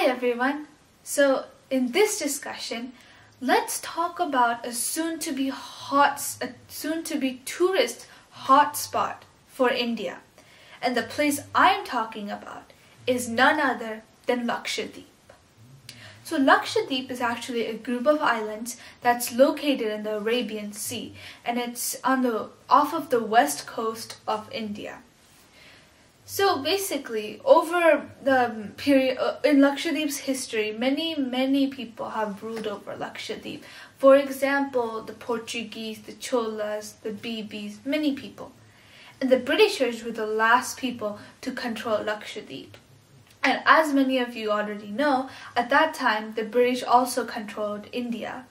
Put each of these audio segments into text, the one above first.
everyone. So in this discussion, let's talk about a soon-to-be tourist hotspot for India. And the place I'm talking about is none other than Lakshadweep. So Lakshadweep is actually a group of islands that's located in the Arabian Sea, and it's off of the west coast of India. So basically, over the period in Lakshadweep's history, many people have ruled over Lakshadweep. For example, the Portuguese, the Cholas, the Bibis, many people. And the Britishers were the last people to control Lakshadweep. And as many of you already know, at that time, the British also controlled India.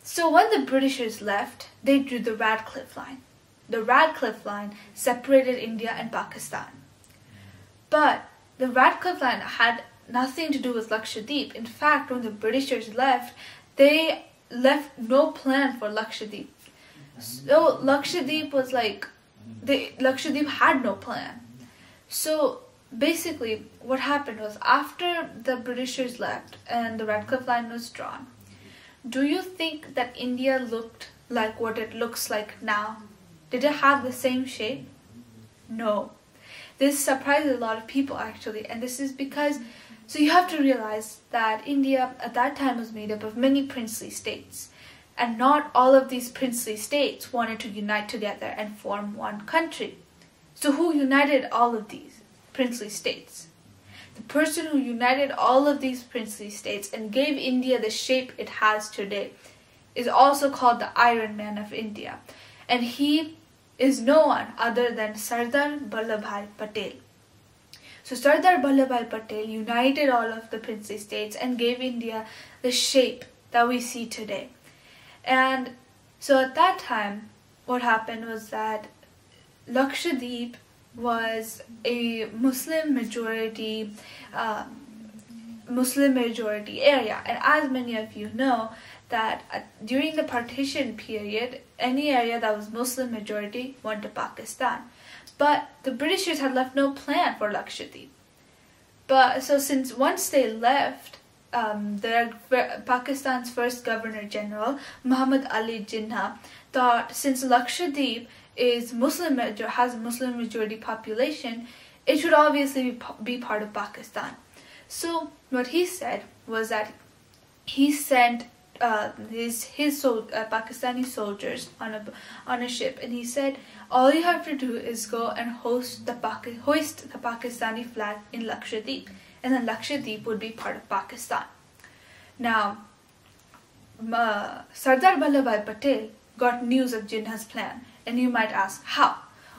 So when the Britishers left, they drew the Radcliffe Line. The Radcliffe Line separated India and Pakistan. But the Radcliffe Line had nothing to do with Lakshadweep. In fact, when the Britishers left, they left no plan for Lakshadweep. So Lakshadweep had no plan. So basically, what happened was, after the Britishers left and the Radcliffe Line was drawn, do you think that India looked like what it looks like now? Did it have the same shape? No. This surprised a lot of people actually, and this is because, so you have to realize that India at that time was made up of many princely states, and not all of these princely states wanted to unite together and form one country. So who united all of these princely states? The person who united all of these princely states and gave India the shape it has today is also called the Iron Man of India, and he is no one other than Sardar Vallabhbhai Patel. So Sardar Vallabhbhai Patel united all of the princely states and gave India the shape that we see today. And so at that time, what happened was that Lakshadweep was a Muslim majority area, and as many of you know, that during the partition period, any area that was Muslim majority went to Pakistan. But the Britishers had left no plan for Lakshadweep. But so once they left, Pakistan's first Governor General, Muhammad Ali Jinnah, thought since Lakshadweep has a Muslim majority population, it should obviously be part of Pakistan. So what he said was that he sent his Pakistani soldiers on a ship, and he said, all you have to do is go and hoist the Pakistani flag in Lakshadweep, and then Lakshadweep would be part of Pakistan. Now, Sardar Vallabhbhai Patel got news of Jinnah's plan, and you might ask, how?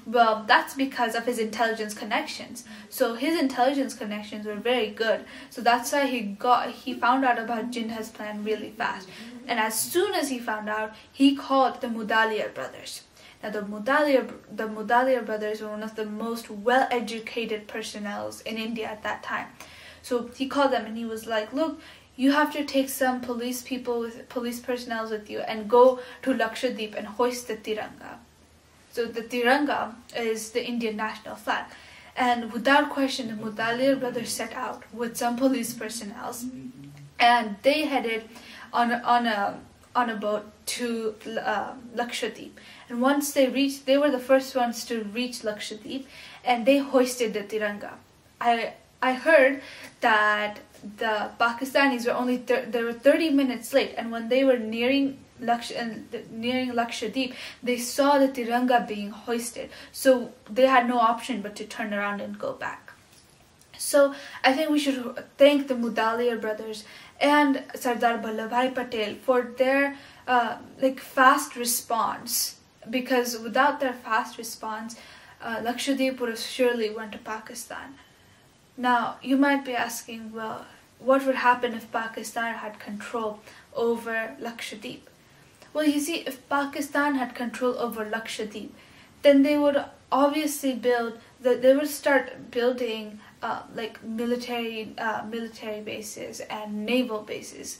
Well, that's because of his intelligence connections. So his intelligence connections were very good. So that's why he found out about Jinnah's plan really fast. And as soon as he found out, he called the Mudaliar brothers. Now the Mudaliar brothers were one of the most well-educated personnel in India at that time. So he called them and he was like, look, you have to take some police personnel with you and go to Lakshadweep and hoist the Tiranga. So the Tiranga is the Indian national flag. And without question, the Mudaliar brothers set out with some police personnel, and they headed on a boat to Lakshadweep. And once they were the first ones to reach Lakshadweep, and they hoisted the Tiranga. I heard that the Pakistanis were 30 minutes late, and when they were nearing Lakshadweep, they saw the Tiranga being hoisted, so they had no option but to turn around and go back. So I think we should thank the Mudaliar brothers and Sardar Vallabhbhai Patel for their fast response, because without their fast response, Lakshadweep would have surely went to Pakistan. Now you might be asking, well, what would happen if Pakistan had control over Lakshadweep? Well, you see, if Pakistan had control over Lakshadweep, then they would obviously start building military bases and naval bases.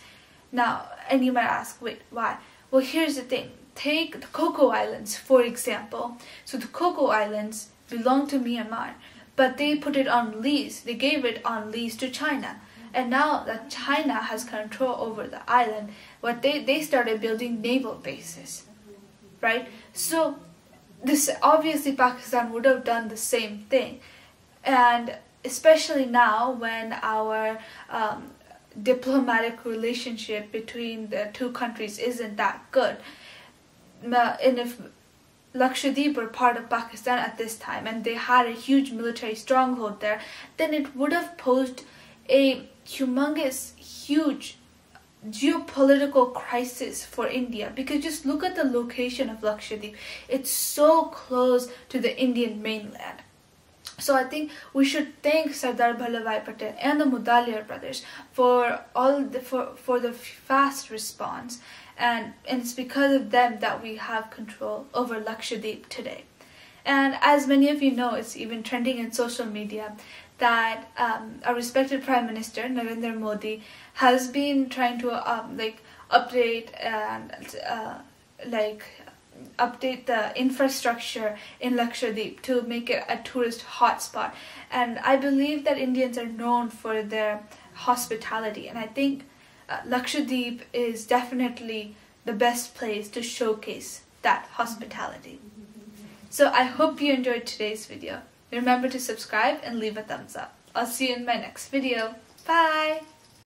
Now, and you might ask, wait, why? Well, here's the thing. Take the Coco Islands, for example. So the Coco Islands belong to Myanmar, but they put it on lease. They gave it on lease to China. And now that China has control over the island, what they started building naval bases, right? So this obviously Pakistan would have done the same thing, and especially now when our diplomatic relationship between the two countries isn't that good, and if Lakshadweep were part of Pakistan at this time and they had a huge military stronghold there, then it would have posed a humongous, huge geopolitical crisis for India, because just look at the location of Lakshadweep. It's so close to the Indian mainland. So I think we should thank Sardar Vallabhbhai Patel and the Mudaliar brothers for the fast response, and it's because of them that we have control over Lakshadweep today. And as many of you know, it's even trending in social media that our respected Prime Minister Narendra Modi has been trying to update and update the infrastructure in Lakshadweep to make it a tourist hotspot. And I believe that Indians are known for their hospitality, and I think Lakshadweep is definitely the best place to showcase that hospitality. So I hope you enjoyed today's video. Remember to subscribe and leave a thumbs up. I'll see you in my next video. Bye!